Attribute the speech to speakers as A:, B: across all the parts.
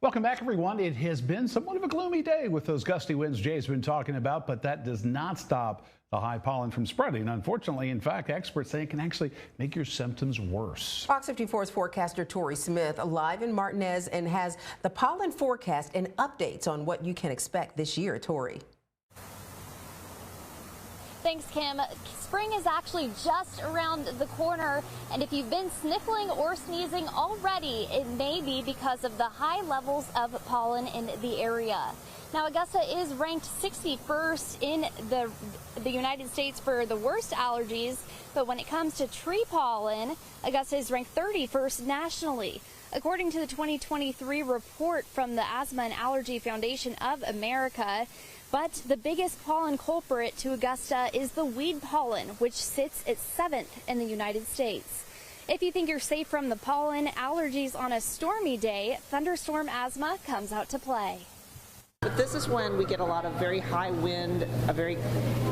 A: Welcome back, everyone. It has been somewhat of a gloomy day with those gusty winds Jay's been talking about, but that does not stop the high pollen from spreading. Unfortunately, in fact, experts say it can actually make your symptoms worse.
B: Fox 54's forecaster Tori Smith live in Martinez and has the pollen forecast and updates on what you can expect this year. Tori.
C: Thanks, Kim. Spring is actually just around the corner, and if you've been sniffling or sneezing already, it may be because of the high levels of pollen in the area. Now, Augusta is ranked 61st in the United States for the worst allergies, but when it comes to tree pollen, Augusta is ranked 31st nationally. According to the 2023 report from the Asthma and Allergy Foundation of America, but the biggest pollen culprit to Augusta is the weed pollen, which sits at 7th in the United States. If you think you're safe from the pollen, allergies on a stormy day, thunderstorm asthma comes out to play.
D: But this is when we get a lot of very high wind, a very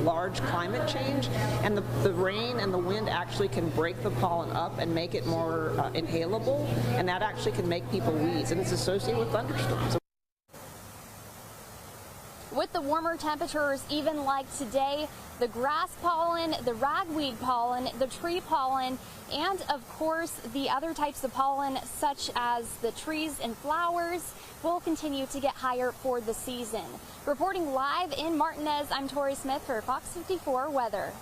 D: large climate change, and the rain and the wind actually can break the pollen up and make it more inhalable, and that actually can make people wheeze, and it's associated with thunderstorms.
C: With the warmer temperatures, even like today, the grass pollen, the ragweed pollen, the tree pollen, and of course the other types of pollen such as the trees and flowers will continue to get higher for the season. Reporting live in Martinez, I'm Tori Smith for Fox 54 Weather.